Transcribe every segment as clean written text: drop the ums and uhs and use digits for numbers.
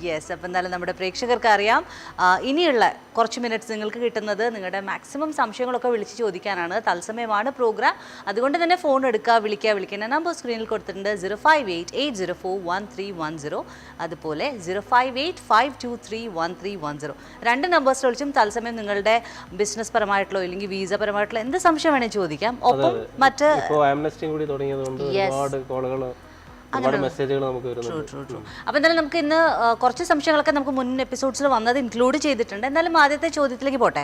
Yes, അപ്പം എന്തായാലും നമ്മുടെ പ്രേക്ഷകർക്ക് അറിയാം ഇനിയുള്ള കുറച്ച് മിനിറ്റ്സ് നിങ്ങൾക്ക് കിട്ടുന്നത് നിങ്ങളുടെ മാക്സിമം സംശയങ്ങളൊക്കെ വിളിച്ച് ചോദിക്കാനാണ്. തത്സമയമാണ് പ്രോഗ്രാം. അതുകൊണ്ട് തന്നെ ഫോൺ എടുക്കുക, വിളിക്കുന്ന നമ്പർ സ്ക്രീനിൽ കൊടുത്തിട്ടുണ്ട് 05880413110, അതുപോലെ 05852313110. രണ്ട് നമ്പേഴ്സ് വിളിച്ചും തത്സമയം നിങ്ങളുടെ ബിസിനസ് പരമായിട്ടുള്ള അല്ലെങ്കിൽ വീസ പരമായിട്ടുള്ള എന്ത് സംശയം വേണമെങ്കിൽ ചോദിക്കാം. ഒപ്പം മറ്റ് മെസ്സേജുകൾ നമുക്ക് വരുന്നുണ്ട്. അപ്പോൾ എന്തായാലും നമുക്ക് ഇന്ന് കുറച്ച് സംശയങ്ങളൊക്കെ നമുക്ക് മുൻ എപ്പിസോഡ്സിൽ വന്നത് ഇൻക്ലൂഡ് ചെയ്തിട്ടുണ്ട്. എന്തായാലും ആദ്യത്തെ ചോദ്യത്തിലേക്ക് പോട്ടെ.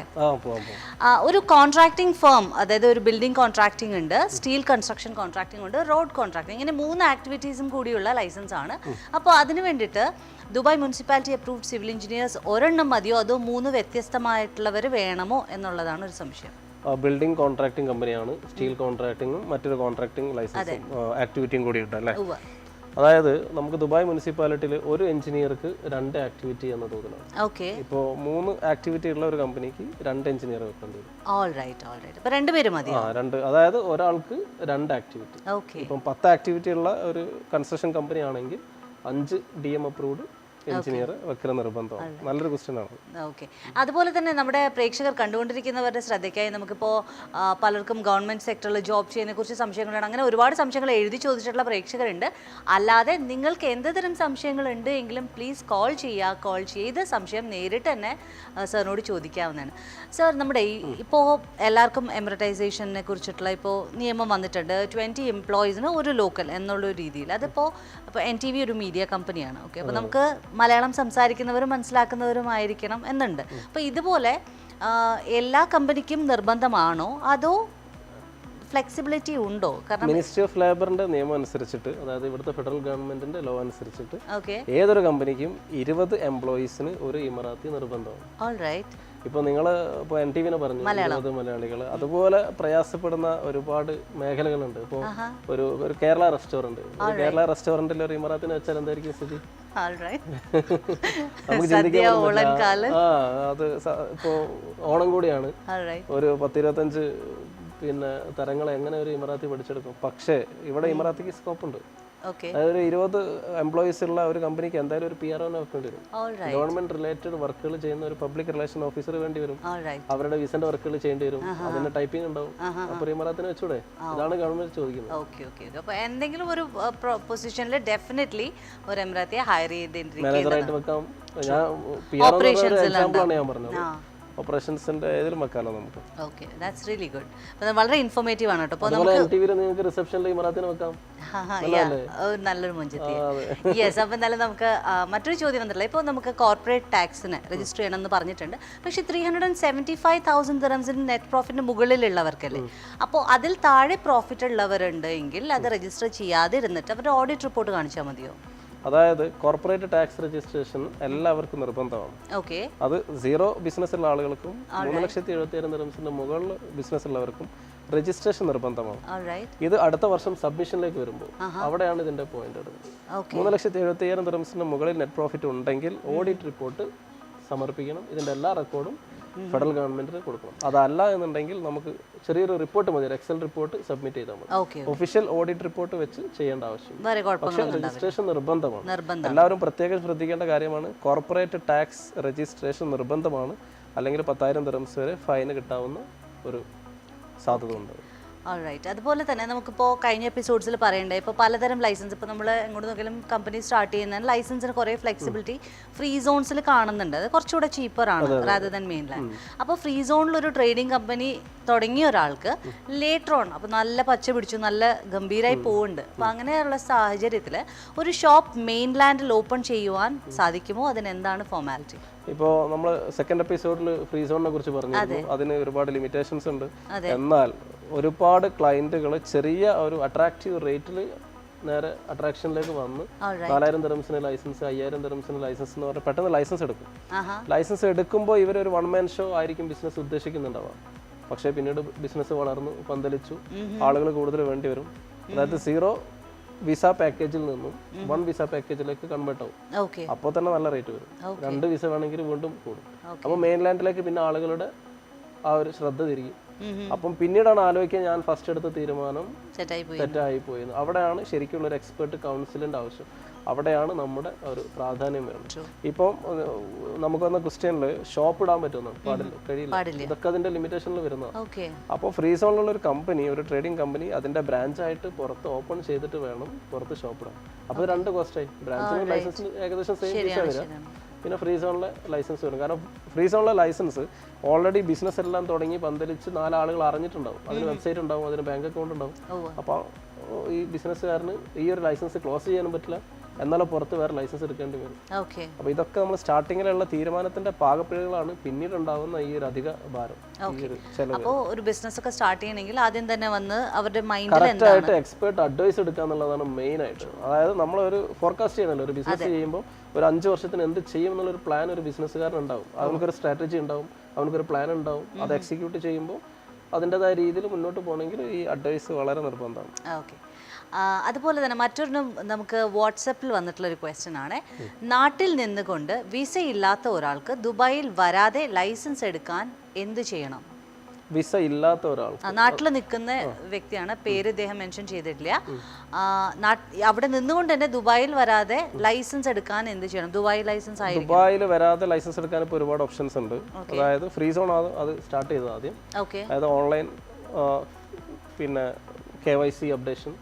ഒരു കോൺട്രാക്ടിങ് ഫേം, അതായത് ഒരു ബിൽഡിംഗ് കോൺട്രാക്ടിംഗ് ഉണ്ട്, സ്റ്റീൽ കൺസ്ട്രക്ഷൻ കോൺട്രാക്ടിംഗ് ഉണ്ട്, റോഡ് കോൺട്രാക്ടിംഗ്, ഇങ്ങനെ 3 ആക്ടിവിറ്റീസും കൂടിയുള്ള ലൈസൻസ് ആണ്. അപ്പോൾ അതിന് വേണ്ടിയിട്ട് Dubai municipality approved civil engineers ഒരെണ്ണം മതിയോ അതോ 3 വ്യത്യസ്തമായിട്ടുള്ളവർ വേണമോ എന്നുള്ളതാണ് ഒരു സംശയം. ബിൽഡിംഗ് കോൺട്രാക്ടിംഗ് കമ്പനിയാണ്. സ്റ്റീൽ കോൺട്രാക്ടിങ്ങും മറ്റൊരു കോൺട്രാക്ടിംഗ് ലൈസൻസും ആക്ടിവിറ്റിയും കൂടി ഉണ്ട് അല്ലേ? അതായത് നമുക്ക് ദുബായ് മുനിസിപ്പാലിറ്റിയിൽ ഒരു എഞ്ചിനീയർക്ക് 2 ആക്ടിവിറ്റി എന്ന തോന്നലാണ്. ഇപ്പോൾ 3 ആക്ടിവിറ്റി ഉള്ള ഒരു കമ്പനിക്ക് 2 എഞ്ചിനീയർ വെക്കേണ്ടി വരും. അതായത് ഒരാൾക്ക് 2 ആക്ടിവിറ്റി. ഇപ്പം 10 ആക്ടിവിറ്റി ഉള്ള ഒരു കൺസ്ട്രക്ഷൻ കമ്പനി ആണെങ്കിൽ 5 DM അപ്രൂവ്ഡ് എഞ്ചിനീയർ വെക്കുന്ന നിർബന്ധമാണ്. നല്ലൊരു ക്വസ്റ്റ്യൻ ആണ്. ഓക്കെ, അതുപോലെ തന്നെ നമ്മുടെ പ്രേക്ഷകർ കണ്ടുകൊണ്ടിരിക്കുന്നവരുടെ ശ്രദ്ധയ്ക്കായി നമുക്കിപ്പോൾ പലർക്കും ഗവൺമെൻറ് സെക്ടറിൽ ജോബ് ചെയ്യുന്നതിനെ കുറിച്ച് സംശയങ്ങളുണ്ട്. അങ്ങനെ ഒരുപാട് സംശയങ്ങൾ എഴുതി ചോദിച്ചിട്ടുള്ള പ്രേക്ഷകരുണ്ട്. അല്ലാതെ നിങ്ങൾക്ക് എന്ത് തരം സംശയങ്ങളുണ്ട് എങ്കിലും പ്ലീസ് കോൾ ചെയ്യുക. കോൾ ചെയ്ത് സംശയം നേരിട്ട് തന്നെ സാറിനോട് ചോദിക്കാവുന്നതാണ്. സാർ, നമ്മുടെ ഇപ്പോൾ എല്ലാവർക്കും എമററ്റൈസേഷനെ കുറിച്ചിട്ടുള്ള ഇപ്പോൾ നിയമം വന്നിട്ടുണ്ട്. 20 എംപ്ലോയീസിന് ഒരു ലോക്കൽ എന്നുള്ള രീതിയിൽ. അതിപ്പോൾ NTV ഒരു മീഡിയ കമ്പനിയാണ്. ഓക്കെ, അപ്പോൾ നമുക്ക് മലയാളം സംസാരിക്കുന്നവരും മനസ്സിലാക്കുന്നവരുമായിരിക്കണം എന്നുണ്ട്. അപ്പോൾ ഇതുപോലെ എല്ലാ കമ്പനിക്കും നിർബന്ധമാണോ അതോ ഫ്ലെക്സിബിലിറ്റി ഉണ്ടോ? കാരണം മിനിസ്ട്രി ഓഫ് ലേബറിന്റെ നിയമം അനുസരിച്ചിട്ട്, അതായത് ഇവിടുത്തെ ഫെഡറൽ ഗവൺമെന്റിന്റെ ലോ അനുസരിച്ചിട്ട് ഏതൊരു കമ്പനിക്കും 20 എംപ്ലോയീസിന് ഒരു ഇമറാത്തി നിർബന്ധമാണ്. ഇപ്പോൾ നിങ്ങൾ ഇപ്പോൾ NTVനെ പറഞ്ഞു 20 മലയാളികൾ. അതുപോലെ പ്രയാസപ്പെടുന്ന ഒരുപാട് മേഖലകളുണ്ട്. ഇപ്പോൾ ഒരു കേരള റെസ്റ്റോറൻറ്റ്, കേരള റെസ്റ്റോറൻറ്റിൽ ഒരു ഇമറാത്തിനെ വെച്ചാൽ എന്തായിരിക്കും സ്ഥിതി? നമുക്ക് ചിന്തിക്കാൻ അത് ഇപ്പോൾ ഓണം കൂടിയാണ്. ഒരു 10-25 തരങ്ങൾ എങ്ങനെ ഒരു ഇമറാത്തി പഠിച്ചെടുക്കും? പക്ഷേ ഇവിടെ ഇമറാത്തിക്ക് സ്കോപ്പ് ഉണ്ട്. അതായത് 20 എംപ്ലോയീസ് ഉള്ള ഒരു കമ്പനിക്ക് എന്തായാലും ഒരു PR വെക്കേണ്ടി വരും. ഗവൺമെന്റ് റിലേറ്റഡ് വർക്കുകൾ ചെയ്യുന്ന ഒരു പബ്ലിക് റിലേഷൻ ഓഫീസർ വേണ്ടി വരും. അവരുടെ വിസന്റെ വർക്കുകൾ ചെയ്യേണ്ടി വരും. അതിന്റെ ടൈപ്പിംഗ് ഉണ്ടാവും. അപ്പോൾ ഇമറാത്തിനെ വെച്ചൂടെ? ഇതാണ് ഗവൺമെന്റ് ചോദിക്കുന്നത്. അപ്പോൾ എന്തെങ്കിലും ഒരു പൊസിഷനിൽ ഡെഫിനറ്റ്ലി ഒരു എമിറാത്തിയെ ഹയർ ചെയ്തിരിക്കും. മാനേജറായിട്ട് വെക്കാം. ഞാൻ PR എക്സാമ്പിളാണ് ഞാൻ പറഞ്ഞത്. ഓപ്പറേഷൻസിന്റെ ഏതിലും വെക്കാലോ നമുക്ക്. Okay, that's really good. അപ്പോൾ വളരെ ഇൻഫോർമേറ്റീവ് ആണ് കേട്ടോ. അപ്പോൾ നമുക്ക് NTVയിൽ നിങ്ങൾക്ക് റിസപ്ഷനിൽ ഇമറാത്തിനെ വെക്കാം. നല്ലൊരു മുൻചെത്തി. യെസ്, അപ്പോൾ എന്തായാലും നമുക്ക് മറ്റൊരു ചോദ്യം വന്നിട്ടില്ല. ഇപ്പോൾ നമുക്ക് കോർപ്പറേറ്റ് ടാക്സിന് രജിസ്റ്റർ ചെയ്യണമെന്ന് പറഞ്ഞിട്ടുണ്ട്. പക്ഷേ 375,000 ദിർഹംസിന് നെറ്റ് പ്രോഫിറ്റിന് മുകളിലുള്ളവർക്കല്ലേ. അപ്പോൾ അതിൽ താഴെ പ്രോഫിറ്റ് ഉള്ളവരുണ്ട് എങ്കിൽ അത് രജിസ്റ്റർ ചെയ്യാതെ ഇരുന്നിട്ട് അവരുടെ ഓഡിറ്റ് റിപ്പോർട്ട് കാണിച്ചാൽ മതിയോ? അതായത് കോർപ്പറേറ്റ് ടാക്സ് രജിസ്ട്രേഷൻ എല്ലാവർക്കും നിർബന്ധമാണ്. അത് 0 ബിസിനസ് ഉള്ള ആളുകൾക്കും 3,70,000 ദിർഹംസിന്റെ മുകളിൽ ബിസിനസ് ഉള്ളവർക്കും രജിസ്ട്രേഷൻ നിർബന്ധമാണ്. ഇത് അടുത്ത വർഷം സബ്മിഷനിലേക്ക് വരുമ്പോൾ അവിടെയാണ് ഇതിന്റെ പോയിന്റ് എടുക്കുന്നത്. 3,70,000 ദിർഹംസിന്റെ മുകളിൽ നെറ്റ് പ്രോഫിറ്റ് ഉണ്ടെങ്കിൽ ഓഡിറ്റ് റിപ്പോർട്ട് സമർപ്പിക്കണം. ഇതിന്റെ എല്ലാ റെക്കോർഡും ഫെഡറൽ ഗവൺമെന്റിന് കൊടുക്കണം. അതല്ല എന്നുണ്ടെങ്കിൽ നമുക്ക് ചെറിയൊരു റിപ്പോർട്ട് മതി, എക്സൽ റിപ്പോർട്ട് സബ്മിറ്റ് ചെയ്താൽ മതി. ഒഫീഷ്യൽ ഓഡിറ്റ് റിപ്പോർട്ട് വെച്ച് ചെയ്യേണ്ട ആവശ്യം. പക്ഷേ രജിസ്ട്രേഷൻ നിർബന്ധമാണ്. എല്ലാവരും പ്രത്യേകം ശ്രദ്ധിക്കേണ്ട കാര്യമാണ്. കോർപ്പറേറ്റ് ടാക്സ് രജിസ്ട്രേഷൻ നിർബന്ധമാണ്. അല്ലെങ്കിൽ 10,000 ദിർഹംസ് വരെ ഫൈന് കിട്ടാവുന്ന ഒരു സാധ്യത ഉണ്ട്. ഓൾറൈറ്റ്, അതുപോലെ തന്നെ നമുക്കിപ്പോൾ കഴിഞ്ഞ എപ്പിസോഡ്സിൽ പറയണ്ടേ, ഇപ്പോൾ പലതരം ലൈസൻസ്, ഇപ്പോൾ നമ്മൾ എങ്ങോട്ട് നോക്കിയാലും കമ്പനി സ്റ്റാർട്ട് ചെയ്യുന്നതിന് ലൈസൻസിന് കുറേ ഫ്ലെക്സിബിലിറ്റി ഫ്രീ സോൺസിൽ കാണുന്നുണ്ട്. അത് കുറച്ചുകൂടെ ചീപ്പറാണ് റാദർ ദാൻ മെയിൻ ലാൻഡ്. അപ്പോൾ ഫ്രീ സോണിലൊരു ട്രേഡിംഗ് കമ്പനി തുടങ്ങിയ ഒരാൾക്ക് ലേറ്റർ ഓൺ അപ്പോൾ നല്ല പച്ച പിടിച്ചു, നല്ല ഗംഭീരമായി പോകുന്നുണ്ട്. അപ്പോൾ അങ്ങനെയുള്ള സാഹചര്യത്തിൽ ഒരു ഷോപ്പ് മെയിൻ ലാൻഡിൽ ഓപ്പൺ ചെയ്യുവാൻ സാധിക്കുമോ? അതിന് എന്താണ് ഫോർമാലിറ്റി? ഇപ്പോൾ നമ്മൾ സെക്കൻഡ് എപ്പിസോഡിൽ ഫ്രീ സോണിനെ കുറിച്ച് പറഞ്ഞിരുന്നു. അതിന് ഒരുപാട് ലിമിറ്റേഷൻസ് ഉണ്ട്. എന്നാൽ ഒരുപാട് ക്ലയന്റുകൾ ചെറിയ ഒരു അട്രാക്റ്റീവ് റേറ്റിൽ നേരെ അട്രാക്ഷനിലേക്ക് വന്ന് 4,000 ദിർഹംസിന് ലൈസൻസ്, 5,000 ദിർഹംസിന് ലൈസൻസ് എന്ന് പറഞ്ഞാൽ പെട്ടെന്ന് ലൈസൻസ് എടുക്കും. ലൈസൻസ് എടുക്കുമ്പോൾ ഇവരൊരു 1 മാൻ ഷോ ആയിരിക്കും ബിസിനസ് ഉദ്ദേശിക്കുന്നുണ്ടാവാം. പക്ഷേ പിന്നീട് ബിസിനസ് വളർന്നു പന്തലിച്ചു, ആളുകൾ കൂടുതൽ വേണ്ടി വരും. അതായത് 0 വിസ പാക്കേജിൽ നിന്നും 1 വിസ പാക്കേജിലേക്ക് കൺവേർട്ട് ആവും. ഓക്കെ. അപ്പോൾ തന്നെ നല്ല റേറ്റ് വരും. 2 വിസ വേണമെങ്കിൽ വീണ്ടും കൂടും. അപ്പോൾ മെയിൻലാൻഡിലേക്ക് പിന്നെ ആളുകളുടെ ആ ഒരു ശ്രദ്ധ തിരികെ. അപ്പം പിന്നീടാണ് ആലോചിക്കാൻ ഞാൻ ഫസ്റ്റ് എടുത്ത തീരുമാനം തെറ്റായി പോയി. അവിടെയാണ് ശരിക്കുള്ള ഒരു എക്സ്പെർട്ട് കൗൺസിലിന്റെ ആവശ്യം. അവിടെയാണ് നമ്മുടെ ഒരു പ്രാധാന്യം വരുന്നത്. ഇപ്പം നമുക്ക് വന്ന ക്വസ്റ്റ്യനിൽ ഷോപ്പ് ഇടാൻ പറ്റുമെന്നാണ്, കഴിയില്ല. ഇതൊക്കെ അതിന്റെ ലിമിറ്റേഷനിൽ വരുന്നതാണ്. അപ്പോൾ ഫ്രീ സോണിലുള്ള ഒരു കമ്പനി, ഒരു ട്രേഡിംഗ് കമ്പനി അതിന്റെ ബ്രാഞ്ചായിട്ട് പുറത്ത് ഓപ്പൺ ചെയ്തിട്ട് വേണം പുറത്ത് ഷോപ്പ് ഇടാൻ. അപ്പോൾ 2 കോസ്റ്റായി. ബ്രാഞ്ചിന് ലൈസൻസ് ഏകദേശം സെയിം പൈസ വരിക, പിന്നെ ഫ്രീ സോണിലെ ലൈസൻസ് വരും. കാരണം ഫ്രീ സോണിലെ ലൈസൻസ് ഓൾറെഡി ബിസിനസ് എല്ലാം തുടങ്ങി പന്തലിച്ച് 4 ആളുകൾ അറിഞ്ഞിട്ടുണ്ടാവും. അതിന് വെബ്സൈറ്റ് ഉണ്ടാവും, അതിന് ബാങ്ക് അക്കൗണ്ട് ഉണ്ടാവും. അപ്പോൾ ഈ ബിസിനസ്സുകാരന് ഈ ഒരു ലൈസൻസ് ക്ലോസ് ചെയ്യാനും പറ്റില്ല, എന്നാലും പുറത്ത് വേറെ ലൈസൻസ് എടുക്കേണ്ടി വരും. അപ്പോൾ ഇതൊക്കെ നമ്മൾ സ്റ്റാർട്ടിങ്ങിലുള്ള തീരുമാനത്തിന്റെ പാകപ്പിഴകളാണ് പിന്നീട് ഉണ്ടാവുന്ന ഈ ഒരു അധിക ഭാരം. അപ്പോൾ ഒരു ബിസിനസ് ഒക്കെ സ്റ്റാർട്ട് ചെയ്യണമെങ്കിൽ ആദ്യം തന്നെ വന്ന് അവരുടെ കറക്റ്റ് ആയിട്ട് എക്സ്പേർട്ട് അഡ്വൈസ് എടുക്കുക എന്നുള്ളതാണ് മെയിൻ ആയിട്ട്. അതായത് നമ്മളൊരു ഫോർകാസ്റ്റ് ചെയ്യണല്ലോ, ഒരു ബിസിനസ് ചെയ്യുമ്പോൾ ഒരു 5 വർഷത്തിന് എന്ത് ചെയ്യും എന്നുള്ളൊരു പ്ലാൻ ഒരു ബിസിനസ്സുകാരൻ ഉണ്ടാവും. അവനക്കൊരു സ്ട്രാറ്റജി ഉണ്ടാവും, അവനക്കൊരു പ്ലാൻ ഉണ്ടാവും. അത് എക്സിക്യൂട്ട് ചെയ്യുമ്പോൾ അതിൻ്റെതായ രീതിയിൽ മുന്നോട്ട് പോകണമെങ്കിൽ ഈ അഡ്വൈസ് വളരെ നിർബന്ധമാണ്. ഓക്കെ. അതുപോലെ തന്നെ മറ്റൊരെണ്ണം നമുക്ക് വാട്സപ്പിൽ വന്നിട്ടുള്ള ഒരു ക്വസ്റ്റ്യൻ ആണ്. നാട്ടിൽ നിന്നുകൊണ്ട് വിസ ഇല്ലാത്ത ഒരാൾക്ക് ദുബായിൽ വരാതെ ലൈസൻസ് എടുക്കാൻ എന്ത് ചെയ്യണം? വിസ ഇല്ലാത്ത ഒരാൾ നാട്ടിൽ നിൽക്കുന്ന വ്യക്തിയാണ്, പേര് ഇദ്ദേഹം മെൻഷൻ ചെയ്തിട്ടില്ല. അവിടെ നിന്നുകൊണ്ട് തന്നെ ദുബായിൽ വരാതെ ലൈസൻസ് എടുക്കാൻ എന്ത് ചെയ്യണം? ദുബായ് ലൈസൻസ് ആയിരിക്കും. ദുബായിൽ വരാതെ ലൈസൻസ് എടുക്കാൻ ഇപ്പോൾ ഒരുപാട് ഓപ്ഷൻസ് ഉണ്ട്. അതായത് ഫ്രീ സോൺ അത് സ്റ്റാർട്ട് ചെയ്തത് ആദ്യം. അതായത് ഓൺലൈൻ പിന്നെ KYC അപ്ഡേഷൻ,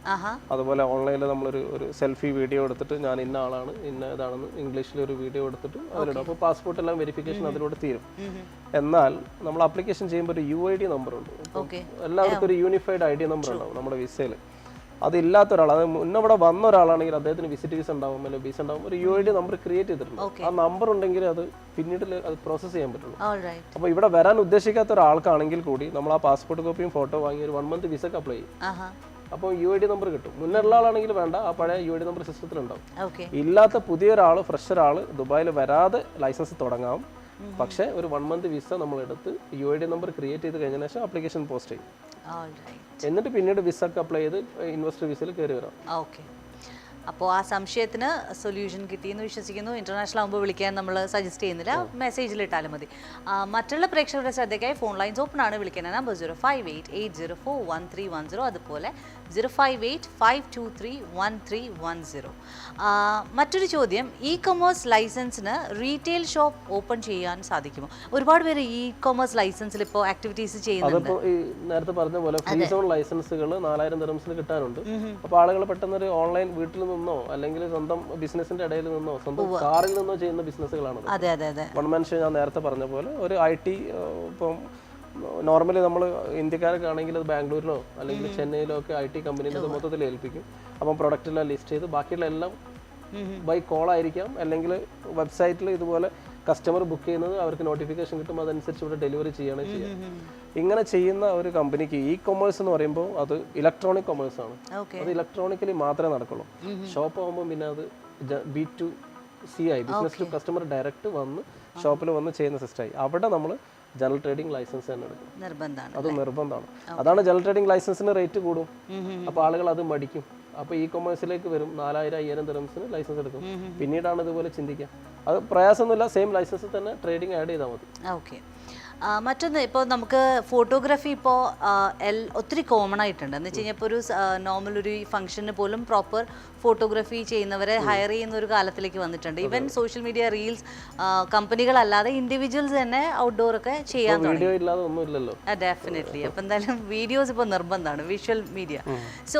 അതുപോലെ ഓൺലൈനിൽ നമ്മളൊരു സെൽഫി വീഡിയോ എടുത്തിട്ട് ഞാൻ ഇന്ന ആളാണ്, ഇന്ന ഇതാണെന്ന് ഇംഗ്ലീഷിൽ ഒരു വീഡിയോ എടുത്തിട്ട് അതിലിടും. അപ്പോൾ പാസ്പോർട്ട് എല്ലാം വെരിഫിക്കേഷൻ അതിലൂടെ തീരും. എന്നാൽ നമ്മൾ ആപ്ലിക്കേഷൻ ചെയ്യുമ്പോൾ ഒരു UID നമ്പർ ഉണ്ട്. എല്ലാവർക്കും ഒരു യൂണിഫൈഡ് ID നമ്പർ ഉണ്ടാവും നമ്മുടെ വിസയിൽ. അതില്ലാത്ത ഒരാൾ, അത് മുന്നേ ഇവിടെ വന്ന ഒരാളാണെങ്കിൽ അദ്ദേഹത്തിന് വിസിറ്റ് വിസ ഉണ്ടാവും, അല്ലെങ്കിൽ വിസ ഉണ്ടാവും, ഒരു UID നമ്പർ ക്രിയേറ്റ് ചെയ്തിട്ടുണ്ട്. ആ നമ്പർ ഉണ്ടെങ്കിൽ അത് പിന്നീട് അത് പ്രോസസ്സ് ചെയ്യാൻ പറ്റുള്ളൂ. അപ്പോൾ ഇവിടെ വരാൻ ഉദ്ദേശിക്കാത്ത ഒരാൾക്കാണെങ്കിൽ കൂടി നമ്മൾ ആ പാസ്പോർട്ട് കോപ്പിയും ഫോട്ടോ വാങ്ങി ഒരു 1 മന്ത് വിസക്ക് അപ്ലൈ ചെയ്യും. അപ്പോൾ UID നമ്പർ കിട്ടും. മുന്നുള്ള ആളാണെങ്കിൽ വേണ്ട, ആ പഴയ UID നമ്പർ സിസ്റ്റത്തിലുണ്ടാവും. ഇല്ലാത്ത പുതിയൊരാൾ, ഫ്രഷ് ഒരാൾ ദുബായിൽ വരാതെ ലൈസൻസ് തുടങ്ങാം. പക്ഷേ ഒരു 1 മന്ത് വിസ നമ്മൾ എടുത്ത് UID നമ്പർ ക്രിയേറ്റ് ചെയ്ത് കഴിഞ്ഞ ശേഷം ആപ്ലിക്കേഷൻ പോസ്റ്റ് ചെയ്യും. എന്നിട്ട് പിന്നീട് വിസ ഒക്കെ അപ്ലൈ ചെയ്ത് ഇൻവെസ്റ്റർ വിസയിൽ കയറി വരാം. ഓക്കെ. അപ്പോൾ ആ സംശയത്തിന് സൊല്യൂഷൻ കിട്ടിയെന്ന് വിശ്വസിക്കുന്നു. ഇന്റർനാഷണൽ ആകുമ്പോൾ വിളിക്കാൻ നമ്മൾ സജസ്റ്റ് ചെയ്യുന്നില്ല, മെസ്സേജിൽ ഇട്ടാലും മതി. മറ്റുള്ള പ്രേക്ഷകരുടെ ശ്രദ്ധയ്ക്കായി ഫോൺ ലൈൻസ് ഓപ്പൺ ആണ്. വിളിക്കുന്ന നമ്പർ 05880413110, അതുപോലെ 05852313110. മറ്റൊരു ചോദ്യം, കൊമേഴ്സ് ലൈസൻസിന് റീറ്റെയിൽ ഷോപ്പ് ഓപ്പൺ ചെയ്യാൻ സാധിക്കുമോ? ഒരുപാട് പേര് കൊമേഴ്സ് ലൈസൻസിൽ ഇപ്പോൾ ആക്ടിവിറ്റീസ് ചെയ്യുന്നുണ്ട്. നേരത്തെ പറഞ്ഞ പോലെ ഫ്രീ സോൺ ലൈസൻസുകൾ 4000 ദിർഹംസിന് കിട്ടാനുണ്ട്. അപ്പോൾ ആളുകൾ പെട്ടെന്ന് ഒരു ഓൺലൈൻ വീട്ടിൽ നിന്നോ അല്ലെങ്കിൽ സ്വന്തം ബിസിനസിന്റെ ഇടയിൽ നിന്നോ സ്വന്തം കാറിൽ നിന്നോ ചെയ്യുന്ന ബിസിനസ്സുകളാണ്. വൺ മാൻ ഷോ ഞാൻ നേരത്തെ പറഞ്ഞ പോലെ ഒരു IT, ഇപ്പം നോർമലി നമ്മൾ ഇന്ത്യക്കാരൊക്കെ ആണെങ്കിൽ അത് ബാംഗ്ലൂരിലോ അല്ലെങ്കിൽ ചെന്നൈയിലോ ഒക്കെ IT കമ്പനിയിൽ മൊത്തത്തിൽ ഏൽപ്പിക്കും. അപ്പം പ്രൊഡക്റ്റെല്ലാം ലിസ്റ്റ് ചെയ്ത് ബാക്കിയുള്ള എല്ലാം ബൈ കോൾ ആയിരിക്കാം, അല്ലെങ്കിൽ വെബ്സൈറ്റിൽ ഇതുപോലെ കസ്റ്റമർ ബുക്ക് ചെയ്യുന്നത് അവർക്ക് നോട്ടിഫിക്കേഷൻ കിട്ടും, അതനുസരിച്ച് ഇവിടെ ഡെലിവറി ചെയ്യാണ് ചെയ്യുക. ഇങ്ങനെ ചെയ്യുന്ന ഒരു കമ്പനിക്ക് കൊമേഴ്സ് എന്ന് പറയുമ്പോൾ അത് ഇലക്ട്രോണിക് കൊമേഴ്സ് ആണ്. അത് ഇലക്ട്രോണിക്കലി മാത്രമേ നടക്കുള്ളൂ. ഷോപ്പ് ആകുമ്പോൾ പിന്നെ അത് B2C ആയി, ബിസിനസ് ടു കസ്റ്റമർ ഡയറക്റ്റ് വന്ന് ഷോപ്പിൽ വന്ന് ചെയ്യുന്ന സിസ്റ്റമായി. അവിടെ നമ്മൾ ജനറൽ ട്രേഡിംഗ് ലൈസൻസ് തന്നെ എടുക്കും, അത് നിർബന്ധമാണ്. അതാണ് ജനറൽ ട്രേഡിംഗ് ലൈസൻസിന് റേറ്റ് കൂടും, അപ്പോൾ ആളുകൾ അത് മടിക്കും. അപ്പോൾ കൊമേഴ്സിലേക്ക് വരും, 4000-5000 ദിർഹംസിന് ലൈസൻസ് എടുക്കും. പിന്നീടാണ് ഇതുപോലെ ചിന്തിക്കുക. അത് പ്രയാസമൊന്നുമില്ല, സെയിം ലൈസൻസിൽ തന്നെ ട്രേഡിംഗ് ആഡ് ചെയ്താൽ മതി. ഓക്കെ. മറ്റൊന്ന്, ഇപ്പോൾ നമുക്ക് ഫോട്ടോഗ്രാഫി ഇപ്പോൾ ഒത്തിരി കോമൺ ആയിട്ടുണ്ട്. എന്ന് വെച്ച് കഴിഞ്ഞാൽ ഇപ്പോൾ ഒരു നോർമൽ ഒരു ഫംഗ്ഷന് പോലും പ്രോപ്പർ ഫോട്ടോഗ്രാഫി ചെയ്യുന്നവരെ ഹയർ ചെയ്യുന്ന ഒരു കാലത്തിലേക്ക് വന്നിട്ടുണ്ട്. ഈവൻ സോഷ്യൽ മീഡിയ റീൽസ് കമ്പനികളല്ലാതെ ഇൻഡിവിജ്വൽസ് തന്നെ ഔട്ട്ഡോർ ഒക്കെ ചെയ്യാൻ തുടങ്ങി. ഡെഫിനറ്റ്ലി. അപ്പോൾ എന്തായാലും വീഡിയോസ് ഇപ്പോൾ നിർബന്ധമാണ്, visual media. So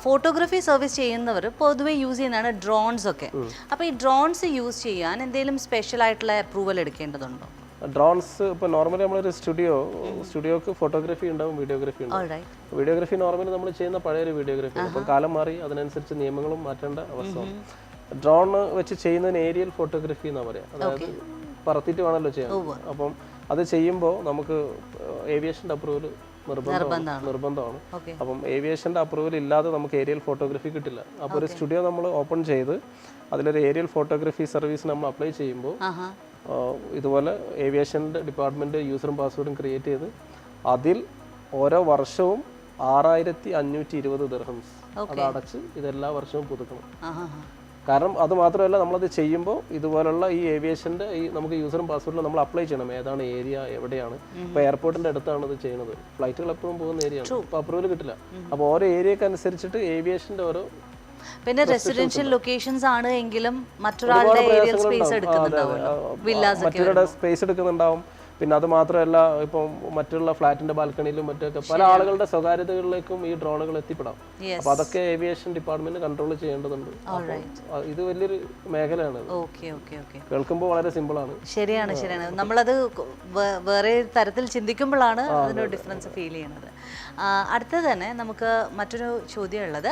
photography service ചെയ്യുന്നവർ പൊതുവെ യൂസ് ചെയ്യുന്നതാണ് ഡ്രോൺസ് ഒക്കെ. അപ്പോൾ ഈ ഡ്രോൺസ് യൂസ് ചെയ്യാൻ എന്തെങ്കിലും സ്പെഷ്യൽ ആയിട്ടുള്ള അപ്രൂവൽ എടുക്കേണ്ടതുണ്ടോ? ഡ്രോൺസ് ഇപ്പോൾ നോർമലി നമ്മളൊരു സ്റ്റുഡിയോക്ക് ഫോട്ടോഗ്രാഫി ഉണ്ടാവും, വീഡിയോഗ്രാഫി ഉണ്ടാവും. വീഡിയോഗ്രാഫി നോർമലി നമ്മൾ ചെയ്യുന്ന പഴയൊരു വീഡിയോഗ്രാഫി, അപ്പോൾ കാലം മാറി, അതിനനുസരിച്ച് നിയമങ്ങളും മാറ്റേണ്ട അവസ്ഥയാണ്. ഡ്രോൺ വെച്ച് ചെയ്യുന്നതിന് ഏരിയൽ ഫോട്ടോഗ്രാഫി എന്നാ പറയാം. അതായത് പറത്തിയിട്ട് വേണമല്ലോ ചെയ്യാൻ. അപ്പം അത് ചെയ്യുമ്പോൾ നമുക്ക് ഏവിയേഷൻ്റെ അപ്രൂവൽ നിർബന്ധമാണ്. അപ്പം ഏവിയേഷൻ്റെ അപ്രൂവൽ ഇല്ലാതെ നമുക്ക് ഏരിയൽ ഫോട്ടോഗ്രാഫി കിട്ടില്ല. അപ്പോൾ ഒരു സ്റ്റുഡിയോ നമ്മൾ ഓപ്പൺ ചെയ്ത് അതിലൊരു ഏരിയൽ ഫോട്ടോഗ്രാഫി സർവീസ് നമ്മൾ അപ്ലൈ ചെയ്യുമ്പോൾ ഇതുപോലെ ഏവിയേഷൻ്റെ ഡിപ്പാർട്ട്മെൻറ്റ് യൂസറും പാസ്വേഡും ക്രിയേറ്റ് ചെയ്ത് അതിൽ ഓരോ വർഷവും $6520 ദിർഹംസ് അത് അടച്ച് ഇതെല്ലാ വർഷവും പുതുക്കണം. കാരണം അത് മാത്രമല്ല, നമ്മളത് ചെയ്യുമ്പോൾ ഇതുപോലുള്ള ഈ ഏവിയേഷൻ്റെ ഈ നമുക്ക് യൂസറും പാസ്വേഡിലും നമ്മൾ അപ്ലൈ ചെയ്യണം ഏതാണ് ഏരിയ, എവിടെയാണ്. ഇപ്പോൾ എയർപോർട്ടിൻ്റെ അടുത്താണ് ഇത് ചെയ്യുന്നത്. ഫ്ലൈറ്റുകൾ എപ്പോഴും പോകുന്ന ഏരിയയാണ്, അപ്പോൾ അപ്രൂവൽ കിട്ടില്ല. അപ്പോൾ ഓരോ ഏരിയക്ക് അനുസരിച്ചിട്ട് ഏവിയേഷൻ്റെ ഓരോ പിന്നെ റെസിഡൻഷ്യൽ ലൊക്കേഷൻസ് ആണ് എങ്കിലും മറ്റൊരാളുടെ ഏരിയൽ സ്പേസ് മറ്റൊരാളുടെ സ്പേസ് എടുക്കുന്നുണ്ടാവും. പിന്നെ അത് മാത്രമല്ല, ഇപ്പം മറ്റുള്ള ഫ്ലാറ്റിന്റെ ബാൽക്കണിയിലും മറ്റൊക്കെ പല ആളുകളുടെ സ്വകാര്യതകളിലേക്കും ഈ ഡ്രോണുകൾ എത്തിപ്പെടാം. അപ്പൊ അതൊക്കെ ഏവിയേഷൻ ഡിപ്പാർട്ട്മെന്റ് കൺട്രോൾ ചെയ്യേണ്ടതുണ്ട്. ഇത് വലിയൊരു മേഖലയാണ്. കേൾക്കുമ്പോൾ വളരെ സിമ്പിൾ ആണ്. ശരിയാണ്. നമ്മളത് വേറെ തരത്തിൽ ചിന്തിക്കുമ്പോഴാണ് അതിനൊരു ഡിഫറൻസ് ഫീൽ ചെയ്യുന്നത്. അടുത്തത് തന്നെ നമുക്ക് മറ്റൊരു ചോദ്യം ഉള്ളത്,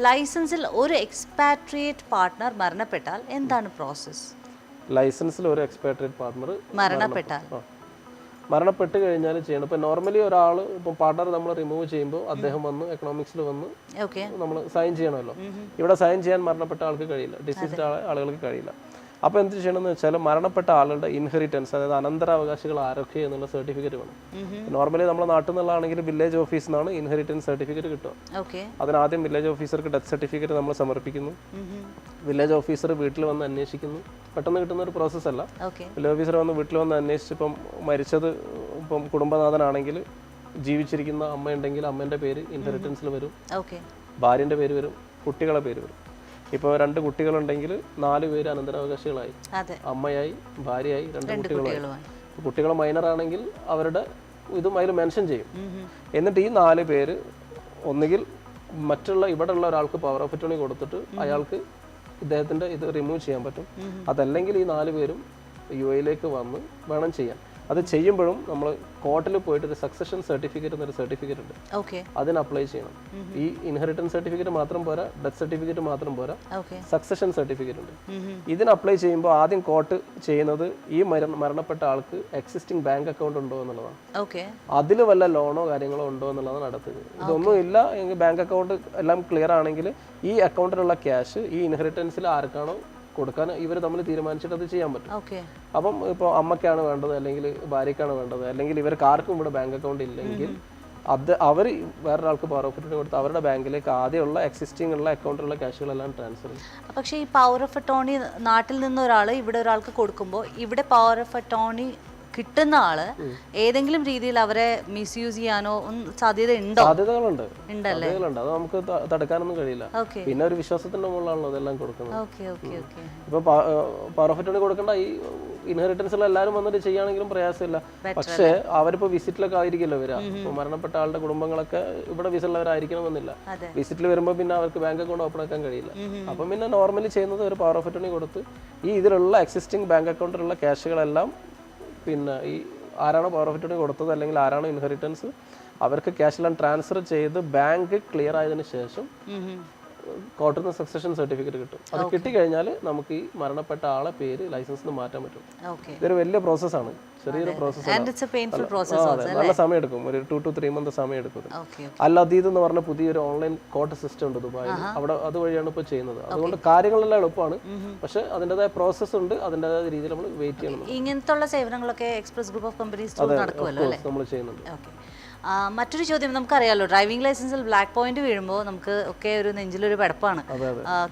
ലൈസൻസിൽ ഒരു എക്സ്പാട്രിയേറ്റ് പാർട്ട്ണർ മരണപ്പെട്ടാൽ എന്താണ് പ്രോസസ്? ലൈസൻസിൽ ഒരു എക്സ്പാട്രിയേറ്റ് പാർട്ട്ണർ മരണപ്പെട്ട് കഴിഞ്ഞാൽ ചെയ്യണം. ഇപ്പം നോർമലി ഒരാൾ ഇപ്പം പാർട്ണർ നമ്മൾ റിമൂവ് ചെയ്യുമ്പോൾ അദ്ദേഹം വന്ന് എക്കണോമിക്സിൽ വന്ന് നമ്മൾ സൈൻ ചെയ്യണമല്ലോ. ഇവിടെ സൈൻ ചെയ്യാൻ മരണപ്പെട്ട ആൾക്ക് കഴിയില്ല, ഡിസീസ്ഡ് ആളുകൾക്ക് കഴിയില്ല. അപ്പോൾ എന്ത് ചെയ്യണമെന്ന് വെച്ചാൽ മരണപ്പെട്ട ആളുടെ ഇൻഹെറിറ്റൻസ്, അതായത് അനന്തരാവകാശികൾ ആരൊക്കെ എന്നുള്ള സർട്ടിഫിക്കറ്റ് വേണം. നോർമലി നമ്മുടെ നാട്ടിൽ നിന്നുള്ളതാണെങ്കിൽ വില്ലേജ് ഓഫീസിൽ നിന്നാണ് ഇൻഹെറിറ്റൻസ് സർട്ടിഫിക്കറ്റ് കിട്ടുക. അതിനാദ്യം വില്ലേജ് ഓഫീസർക്ക് ഡെത്ത് സർട്ടിഫിക്കറ്റ് നമ്മൾ സമർപ്പിക്കുന്നു. വില്ലേജ് ഓഫീസർ വീട്ടിൽ വന്ന് അന്വേഷിക്കുന്നു. പെട്ടെന്ന് കിട്ടുന്ന ഒരു പ്രോസസ് അല്ല. വില്ലേജ് ഓഫീസർ വന്ന് വീട്ടിൽ വന്ന് അന്വേഷിച്ച് ഇപ്പം മരിച്ചത് ഇപ്പം കുടുംബനാഥനാണെങ്കിൽ ജീവിച്ചിരിക്കുന്ന അമ്മയുണ്ടെങ്കിൽ അമ്മേൻ്റെ പേര് ഇൻഹെറിറ്റൻസിൽ വരും, ഭാര്യൻ്റെ പേര് വരും, കുട്ടികളെ പേര് വരും. ഇപ്പോൾ 2 കുട്ടികളുണ്ടെങ്കിൽ 4 പേര് അനന്തരാവകാശികളായി, അമ്മയായി, ഭാര്യയായി, 2 കുട്ടികളായി. കുട്ടികൾ മൈനറാണെങ്കിൽ അവരുടെ ഇതും അതിൽ മെൻഷൻ ചെയ്യും. എന്നിട്ട് ഈ 4 പേര് ഒന്നുകിൽ മറ്റുള്ള ഇവിടെ ഉള്ള ഒരാൾക്ക് പവർ ഓഫ് അറ്റോർണി കൊടുത്തിട്ട് അയാൾക്ക് ഇദ്ദേഹത്തിൻ്റെ ഇത് റിമൂവ് ചെയ്യാൻ പറ്റും. അതല്ലെങ്കിൽ ഈ 4 പേരും UAE വന്ന് വേണം ചെയ്യാൻ. അത് ചെയ്യുമ്പോഴും നമ്മൾ കോർട്ടിൽ പോയിട്ട് ഒരു സക്സഷൻ സർട്ടിഫിക്കറ്റ് എന്നൊരു സർട്ടിഫിക്കറ്റ് ഉണ്ട്, അതിന് അപ്ലൈ ചെയ്യണം. ഈ ഇൻഹെറിറ്റൻസ് സർട്ടിഫിക്കറ്റ് മാത്രം പോരാ, ഡെത്ത് സർട്ടിഫിക്കറ്റ് മാത്രം പോരാ, സക്സഷൻ സർട്ടിഫിക്കറ്റ് ഉണ്ട്. ഇതിന് അപ്ലൈ ചെയ്യുമ്പോൾ ആദ്യം കോർട്ട് ചെയ്യുന്നത് ഈ മരണപ്പെട്ട ആൾക്ക് എക്സിസ്റ്റിംഗ് ബാങ്ക് അക്കൗണ്ട് ഉണ്ടോ എന്നുള്ളതാണ്. അതിൽ വല്ല ലോണോ കാര്യങ്ങളോ ഉണ്ടോ എന്നുള്ളതാണ് നടത്തുന്നത്. ഇതൊന്നും ഇല്ല എങ്കിൽ ബാങ്ക് അക്കൗണ്ട് എല്ലാം ക്ലിയർ ആണെങ്കിൽ ഈ അക്കൗണ്ടിലുള്ള ക്യാഷ് ഈ ഇൻഹെറിറ്റൻസിൽ ആർക്കാണോ കൊടുക്കാൻ ഇവർ തമ്മിൽ തീരുമാനിച്ചിട്ട് അത് ചെയ്യാൻ പറ്റും. അപ്പം ഇപ്പോൾ അമ്മയ്ക്കാണ് വേണ്ടത്, അല്ലെങ്കിൽ ഭാര്യയ്ക്കാണ് വേണ്ടത്, അല്ലെങ്കിൽ ഇവർക്ക് ആർക്കും ഇവിടെ ബാങ്ക് അക്കൗണ്ട് ഇല്ലെങ്കിൽ അത് അവർ വേറൊരാൾക്ക് പവർ ഓഫ് അറ്റോർണി കൊടുത്ത് അവരുടെ ബാങ്കിലേക്ക് ആദ്യമുള്ള എക്സിസ്റ്റിംഗ് ഉള്ള അക്കൗണ്ടിലുള്ള ക്യാഷുകളെല്ലാം ട്രാൻസ്ഫർ ചെയ്യും. പക്ഷേ ഈ പവർ ഓഫ് അറ്റോർണി നാട്ടിൽ നിന്ന് ഒരാൾ ഇവിടെ ഒരാൾക്ക് കൊടുക്കുമ്പോൾ ഇവിടെ പവർ ഓഫ് അറ്റോർണി കിട്ടുന്ന ആള് ഏതെങ്കിലും രീതിയിൽ അവരെ മിസ്യൂസ് ചെയ്യാനോ സാധ്യത ഉണ്ടോ? സാധ്യതകളുണ്ട്, അത് നമുക്ക് തടുക്കാനൊന്നും കഴിയില്ല. പിന്നെ ഒരു വിശ്വാസത്തിന്റെ മുകളിലാണല്ലോ അതെല്ലാം കൊടുക്കുന്നത്. ഇപ്പൊ പവർ ഓഫ് അറ്റോർണി കൊടുക്കേണ്ട ഈ ഇൻഹെറിറ്റൻസിൽ എല്ലാവരും വന്നിട്ട് ചെയ്യുകയാണെങ്കിലും പ്രയാസമില്ല. പക്ഷേ അവരിപ്പോ വിസിറ്റിലൊക്കെ ആയിരിക്കുമല്ലോ വരിക. ഇപ്പൊ മരണപ്പെട്ട ആളുടെ കുടുംബങ്ങളൊക്കെ ഇവിടെ വിസിറ്റുള്ളവരായിരിക്കണമെന്നില്ല. വിസിറ്റിൽ വരുമ്പോൾ പിന്നെ അവർക്ക് ബാങ്ക് അക്കൗണ്ട് ഓപ്പൺ ആക്കാൻ കഴിയില്ല. അപ്പം പിന്നെ നോർമലി ചെയ്യുന്നത് ഒരു പവർ ഓഫ് അറ്റോർണി കൊടുത്ത് ഈ ഇതിലുള്ള എക്സിസ്റ്റിംഗ് ബാങ്ക് അക്കൗണ്ടിലുള്ള ക്യാഷുകളെല്ലാം പിന്നെ ഈ ആരാണോ പവർ ഓഫ് അറ്റോർണി കൊടുത്തത് അല്ലെങ്കിൽ ആരാണോ ഇൻഹെറിറ്റൻസ് അവർക്ക് ക്യാഷെല്ലാം ട്രാൻസ്ഫർ ചെയ്ത് ബാങ്ക് ക്ലിയർ ആയതിനു ശേഷം കോർട്ടിൽ നിന്ന് സക്സഷൻ സർട്ടിഫിക്കറ്റ് കിട്ടും. അത് കിട്ടിക്കഴിഞ്ഞാൽ നമുക്ക് ഈ മരണപ്പെട്ട ആളെ പേര് ലൈസൻസിൽ മാറ്റാൻ പറ്റും. ഇതൊരു വലിയ പ്രോസസ്സാണ്, ചെറിയൊരു പ്രോസസ്സാണ്. നല്ല സമയം എടുക്കും, ഒരു 2 to 3 months സമയം എടുക്കും. അൽ-അദീദ് എന്ന് പറഞ്ഞ പുതിയൊരു ഓൺലൈൻ കോർട്ട് സിസ്റ്റം ഉണ്ട് ദുബായിൽ. അവിടെ അതുവഴിയാണ് ഇപ്പോൾ ചെയ്യുന്നത്. അതുകൊണ്ട് കാര്യങ്ങളെല്ലാം എളുപ്പമാണ്, പക്ഷെ അതിൻ്റെതായ പ്രോസസ്സ് ഉണ്ട്, അതിൻ്റെതായ രീതിയിൽ നമ്മൾ വെയിറ്റ് ചെയ്യണം. ഇങ്ങനത്തെ സേവനങ്ങളൊക്കെ എക്സ്പ്രസ് ഗ്രൂപ്പ് ഓഫ് കമ്പനീസ് നടക്കുമല്ലോ, നമ്മൾ ചെയ്യുന്നുണ്ട്. മറ്റൊരു ചോദ്യം, നമുക്കറിയാലോ ഡ്രൈവിംഗ് ലൈസൻസിൽ ബ്ലാക്ക് പോയിന്റ് വീഴുമ്പോൾ നമുക്ക് ഒക്കെ ഒരു നെഞ്ചിലൊരു പെടപ്പാണ്.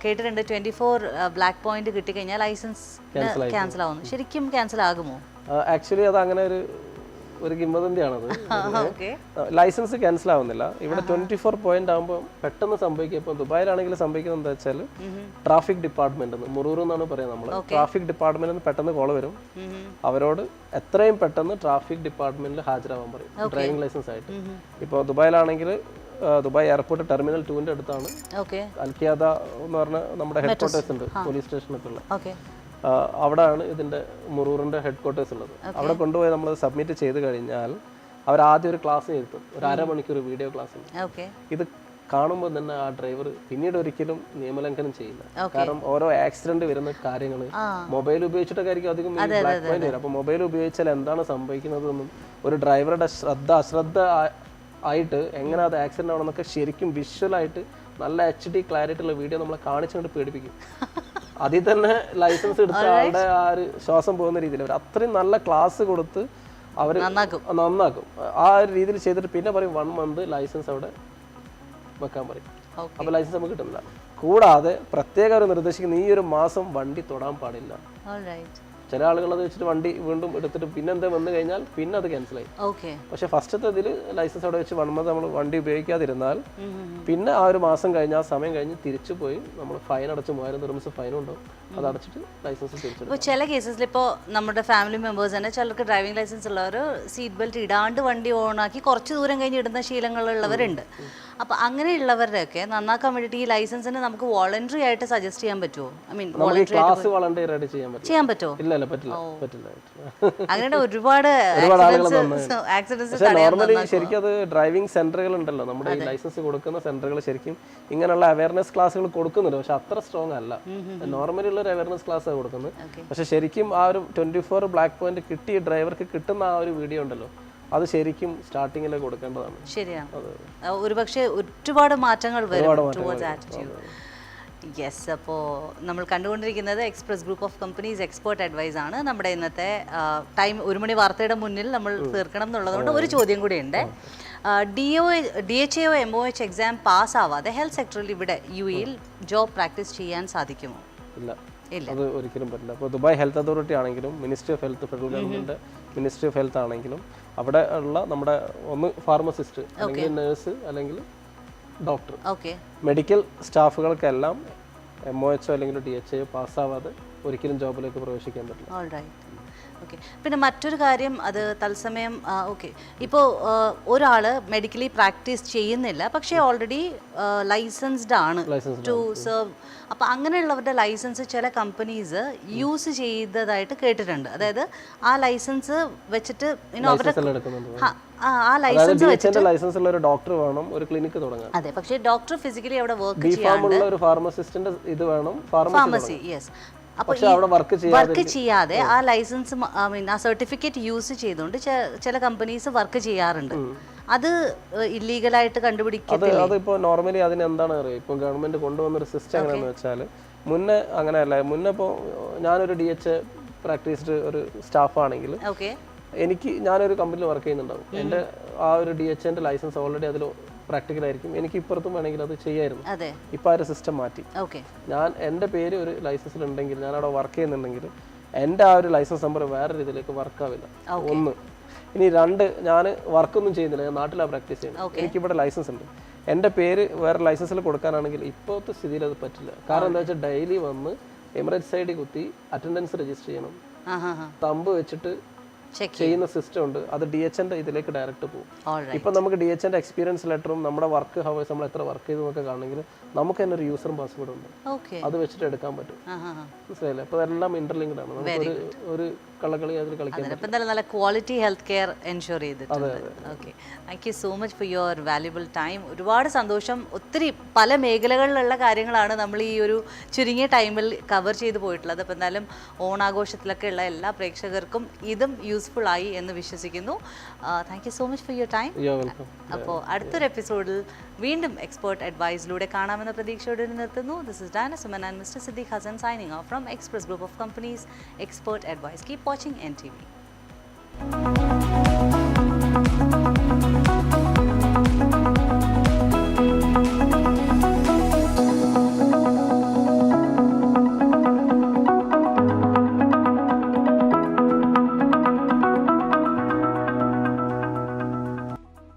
കേട്ടിട്ടുണ്ട് 24 ബ്ലാക്ക് പോയിന്റ് കിട്ടിക്കഴിഞ്ഞാൽ ലൈസൻസ് ക്യാൻസൽ ആവുന്നു. ശരിക്കും ക്യാൻസൽ ആകുമോ? ആക്ച്വലി അത് അങ്ങനെ ഒരു കിംവദന്തിയാണത്. ലൈസൻസ് ക്യാൻസൽ ആവുന്നില്ല. ഇവിടെ 24 പോയിന്റ് ആകുമ്പോൾ പെട്ടെന്ന് സംഭവിക്കുക. ഇപ്പോൾ ദുബായിലാണെങ്കിൽ സംഭവിക്കുന്നത് എന്താ വെച്ചാൽ ട്രാഫിക് ഡിപ്പാർട്ട്മെന്റ് മുറൂർ എന്നാണ് പറയുന്നത്. നമ്മൾ ട്രാഫിക് ഡിപ്പാർട്ട്മെന്റിൽ പെട്ടെന്ന് കോൾ വരും, അവരോട് എത്രയും പെട്ടെന്ന് ട്രാഫിക് ഡിപ്പാർട്ട്മെന്റിൽ ഹാജരാവാൻ പറയും ഡ്രൈവിംഗ് ലൈസൻസ് ആയിട്ട്. ഇപ്പോൾ ദുബായിലാണെങ്കിൽ ദുബായ് എയർപോർട്ട് ടെർമിനൽ 2ന്റെ അടുത്താണ് അൽഖിയാദ എന്ന് പറഞ്ഞ നമ്മുടെ ഹെഡ് ക്വാർട്ടേഴ്സ് ഉണ്ട്, പോലീസ് സ്റ്റേഷനൊക്കെ ഉള്ള. അവിടെയാണ് ഇതിൻ്റെ മുറൂറിൻ്റെ ഹെഡ് ക്വാർട്ടേഴ്സ് ഉള്ളത്. അവിടെ കൊണ്ടുപോയി നമ്മൾ സബ്മിറ്റ് ചെയ്ത് കഴിഞ്ഞാൽ അവർ ആദ്യം ഒരു ക്ലാസ് നിർത്തും, ഒരു അരമണിക്കൂർ വീഡിയോ ക്ലാസ് ഉണ്ട്. ഇത് കാണുമ്പോൾ തന്നെ ആ ഡ്രൈവർ പിന്നീട് ഒരിക്കലും നിയമലംഘനം ചെയ്യില്ല. കാരണം ഓരോ ആക്സിഡന്റ് വരുന്ന കാര്യങ്ങൾ മൊബൈൽ ഉപയോഗിച്ചിട്ടൊക്കെ ആയിരിക്കും അധികം ബ്ലാക്ക് പോയിന്റ് വരും. അപ്പോൾ മൊബൈൽ ഉപയോഗിച്ചാൽ എന്താണ് സംഭവിക്കുന്നതെന്നും ഒരു ഡ്രൈവറുടെ അശ്രദ്ധ ആയിട്ട് എങ്ങനെ അത് ആക്സിഡന്റ് ആവണമെന്നൊക്കെ ശരിക്കും വിഷ്വലായിട്ട് നല്ല HD ക്ലാരിറ്റി ഉള്ള വീഡിയോ നമ്മളെ കാണിച്ചുകൊണ്ട് പേടിപ്പിക്കും. അതിൽ തന്നെ ലൈസൻസ് എടുത്ത ആളുടെ ആ ഒരു ശ്വാസം പോകുന്ന രീതിയിൽ അവർ അത്രയും നല്ല ക്ലാസ് കൊടുത്ത് അവർ നന്നാക്കും. ആ ഒരു രീതിയിൽ ചെയ്തിട്ട് പിന്നെ പറയും 1 month ലൈസൻസ് അവിടെ വെക്കാൻ പറയും. Okay. അപ്പോൾ ലൈസൻസ് നമുക്ക് കിട്ടുന്നില്ല. കൂടാതെ പ്രത്യേകം അവർ നിർദ്ദേശിക്കുന്നത് ഈ ഒരു മാസം വണ്ടി തൊടാൻ പാടില്ല. All right. ചില ആളുകൾ അത് വെച്ചിട്ട് വണ്ടി വീണ്ടും എടുത്തിട്ട് പിന്നെ എന്താ വന്നു കഴിഞ്ഞാൽ പിന്നെ അത് ക്യാൻസലായി. Okay. പക്ഷേ ഫസ്റ്റത്തെ ഇതിൽ ലൈസൻസ് അവിടെ വെച്ച് 1 month നമ്മൾ വണ്ടി ഉപയോഗിക്കാതിരുന്നാൽ പിന്നെ ആ ഒരു മാസം കഴിഞ്ഞ് ആ സമയം കഴിഞ്ഞ് തിരിച്ചു പോയി നമ്മൾ ഫൈൻ അടച്ച് 3000 dirhams ഫൈനും ഉണ്ടാവും. അത് അടച്ചിട്ട് ലൈസൻസ് തിരിച്ചെടുക്കും. ഇപ്പോൾ ചില കേസസിൽ ഇപ്പോൾ നമ്മുടെ ഫാമിലി മെമ്പേഴ്സ് തന്നെ ചിലർക്ക് ഡ്രൈവിംഗ് ലൈസൻസ് ഉള്ളവർ സീറ്റ് ബെൽറ്റ് ഇടാണ്ട് വണ്ടി ഓണാക്കി കുറച്ച് ദൂരം കഴിഞ്ഞ് ഇടുന്ന ശീലങ്ങളുള്ളവരുണ്ട്. അപ്പോൾ അങ്ങനെയുള്ളവരുടെയൊക്കെ നന്നാക്കാൻ വേണ്ടിയിട്ട് ഈ ലൈസൻസിന് നമുക്ക് വോളണ്ടറി ആയിട്ട് സജസ്റ്റ് ചെയ്യാൻ പറ്റുമോ? ഐ മീൻ ക്ലാസ് വളണ്ടിയർ ആയിട്ട് ചെയ്യാൻ പറ്റുമോ? ചെയ്യാൻ പറ്റുമോ? പറ്റില്ല. അങ്ങനെ ഒരുപാട് ആക്സിഡൻസ് നോർമലി ശരിക്കും അത് ഡ്രൈവിംഗ് സെന്ററുകൾ ഉണ്ടല്ലോ, നമ്മുടെ ഈ ലൈസൻസ് കൊടുക്കുന്ന സെന്ററുകൾ ശരിക്കും ഇങ്ങനെയുള്ള അവയർനെസ് ക്ലാസ്സുകൾ കൊടുക്കുന്നുണ്ട്. പക്ഷെ അത്ര സ്ട്രോങ് അല്ല. നോർമലി ഉള്ള ഒരു അവയർനെസ് ക്ലാസ് കൊടുക്കുന്നത്. പക്ഷെ ശരിക്കും ആ ഒരു 24 ബ്ലാക്ക് പോയിന്റ് കിട്ടിയ ഡ്രൈവർക്ക് കിട്ടുന്ന ആ ഒരു വീഡിയോ ഉണ്ടല്ലോ, അത് ശരിക്കും സ്റ്റാർട്ടിങ്ങിൽ കൊടുക്കേണ്ടതാണ്. ശരിയാണ്. ഒരുപക്ഷെ ഒരുപാട് മാറ്റങ്ങൾ വരും ടുവേർഡ്സ് ആറ്റിറ്റ്യൂഡ്. യെസ്, അപ്പോൾ നമ്മൾ കണ്ടുകൊണ്ടിരിക്കുന്നത് Express Group of Companies expert advice ആണ്. നമ്മുടെ ഇന്നത്തെ ടൈം 1 മണി വാർത്തയുടെ മുന്നിൽ നമ്മൾ തീർക്കണം എന്നുള്ളതുകൊണ്ട് ഒരു ചോദ്യം കൂടി ഉണ്ട്. DHAO MOH എക്സാം പാസ്സാവാതെ ഹെൽത്ത് സെക്ടറിൽ ഇവിടെ UAE ജോബ് പ്രാക്ടീസ് ചെയ്യാൻ സാധിക്കുമോ? ഇല്ല, അത് ഒരിക്കലും പറ്റില്ല. അപ്പോൾ ദുബായ് ഹെൽത്ത് അതോറിറ്റി ആണെങ്കിലും ministry of health, federal government ministry of health ആണെങ്കിലും അവിടെ ഉള്ള നമ്മുടെ ഒന്ന് ഫാർമസിസ്റ്റ് അല്ലെങ്കിൽ നേഴ്സ് അല്ലെങ്കിൽ ഡോക്ടർ, മെഡിക്കൽ സ്റ്റാഫുകൾക്കെല്ലാം MOH അല്ലെങ്കിൽ DHAO പാസ്സാവാതെ ഒരിക്കലും ജോബിലേക്ക് പ്രവേശിക്കാൻ പറ്റില്ല. ഓക്കെ. പിന്നെ മറ്റൊരു കാര്യം, അത് തത്സമയം ഓക്കെ, ഇപ്പോൾ ഒരാൾ മെഡിക്കലി പ്രാക്ടീസ് ചെയ്യുന്നില്ല പക്ഷേ ഓൾറെഡി ലൈസൻസ്ഡ് ആണ് ടു സെർവ്. അപ്പോൾ അങ്ങനെയുള്ളവരുടെ ലൈസൻസ് ചില കമ്പനീസ് യൂസ് ചെയ്തതായിട്ട് കേട്ടിട്ടുണ്ട്. അതായത് ആ ലൈസൻസ് വെച്ചിട്ട് ആ ലൈസൻസ് വെച്ചിട്ട് ലൈസൻസ് ഉള്ള ഒരു ഡോക്ടർ വേണം ഒരു ക്ലിനിക്ക് തുടങ്ങാൻ. അതെ, പക്ഷേ ഡോക്ടർ ഫിസിക്കലി അവിടെ വർക്ക് ചെയ്യാൻ ഒരു ഫാർമസിസ്റ്റിന്റെ ഇത് വേണം, ഫാർമസി. യെസ്. അപ്പോൾ വർക്ക് ചെയ്യാതെ ആ ലൈസൻസ് ഐ മീൻ ആ സർട്ടിഫിക്കറ്റ് യൂസ് ചെയ്തുകൊണ്ട് ചില കമ്പനീസ് വർക്ക് ചെയ്യാറുണ്ട്. അത് ഇല്ലീഗലായിട്ട് കണ്ടുപിടിക്കത്തില്ല. അതിപ്പോ നോർമലി അതിന് എന്താണ് അറിയാം, ഇപ്പൊ ഗവൺമെന്റ് കൊണ്ടുവന്നൊരു സിസ്റ്റം എങ്ങനെയാന്ന് വെച്ചാൽ മുന്നേ അങ്ങനെയല്ല. മുന്നേ ഇപ്പോൾ ഞാനൊരു DHA പ്രാക്ടീസ്ഡ് ഒരു സ്റ്റാഫ് ആണെങ്കിൽ ഞാനൊരു കമ്പനിയിൽ വർക്ക് ചെയ്യുന്നുണ്ടാവും. എൻ്റെ ആ ഒരു DHAന്റെ ലൈസൻസ് ഓൾറെഡി അതിൽ പ്രാക്ടിക്കലായിരിക്കും. എനിക്ക് ഇപ്പുറത്തും വേണമെങ്കിൽ അത് ചെയ്യായിരുന്നു. ഇപ്പം ആ ഒരു സിസ്റ്റം മാറ്റി. ഞാൻ എൻ്റെ പേര് ഒരു ലൈസൻസിൽ ഉണ്ടെങ്കിൽ, ഞാൻ അവിടെ വർക്ക് ചെയ്യുന്നുണ്ടെങ്കിൽ എൻ്റെ ആ ഒരു ലൈസൻസ് നമ്പർ വേറെ രീതിയിലേക്ക് വർക്കാവില്ല. 1. ഇനി 2, ഞാൻ വർക്കൊന്നും ചെയ്യുന്നില്ല, ഞാൻ നാട്ടിലാണ് പ്രാക്ടീസ് ചെയ്യുന്നത്, എനിക്കിവിടെ ലൈസൻസ് ഉണ്ട്, എൻ്റെ പേര് വേറെ ലൈസൻസിൽ കൊടുക്കാനാണെങ്കിൽ ഇപ്പോഴത്തെ സ്ഥിതിയിൽ അത് പറ്റില്ല. കാരണം എന്താ വെച്ചാൽ ഡെയിലി വന്ന് എമിറേറ്റ്സ് ID കുത്തി അറ്റൻഡൻസ് രജിസ്റ്റർ ചെയ്യണം, തമ്പ് വെച്ചിട്ട് ചെയ്യുന്ന സിസ്റ്റം ഉണ്ട്. അത് DHAന്റെ ഇതിലേക്ക് ഡയറക്റ്റ് പോകും. ഇപ്പൊ നമുക്ക് DHAന്റെ എക്സ്പീരിയൻസ് ലെറ്ററും നമ്മുടെ വർക്ക് ഹവേഴ്സ് നമ്മൾ എത്ര വർക്ക് ചെയ്തു എന്നൊക്കെ കാണണമെങ്കിൽ നമുക്ക് തന്നെ ഒരു യൂസറും പാസ്വേഡും ഉണ്ട്, അത് വെച്ചിട്ട് എടുക്കാൻ പറ്റും. മനസ്സിലായില്ലേ? അപ്പൊ അതെല്ലാം ഇന്റർലിങ്ക്ഡ് ആണ്. നമുക്ക് ഒരു കളകളി അതിൽ കളിക്കാൻ നല്ല ക്വാളിറ്റി ഹെൽത്ത് കെയർ എൻഷുർ ചെയ്തിട്ടുണ്ട്. Okay, thank you so much for your valuable time. ഒരുപാട് സന്തോഷം. ഒത്തിരി പല മേഖലകളിലുള്ള കാര്യങ്ങളാണ് നമ്മൾ ഈ ഒരു ചുരുങ്ങിയ ടൈമിൽ കവർ ചെയ്ത് പോയിട്ടുള്ളത്. അപ്പോൾ എന്തായാലും ഓണാഘോഷത്തിലൊക്കെ ഉള്ള എല്ലാ പ്രേക്ഷകർക്കും ഇതും യൂസ്ഫുൾ ആയി എന്ന് വിശ്വസിക്കുന്നു. Thank you so much for your time. അപ്പോൾ അടുത്തൊരു എപ്പിസോഡിൽ വീണ്ടും എക്സ്പേർട്ട് അഡ്വൈസിലൂടെ കാണാമെന്ന പ്രതീക്ഷയോടെ നിർത്തുന്നു. This is Dana Suman and mister Siddique Hasan signing off from Express Group of Companies expert advice. Keep watching NTV.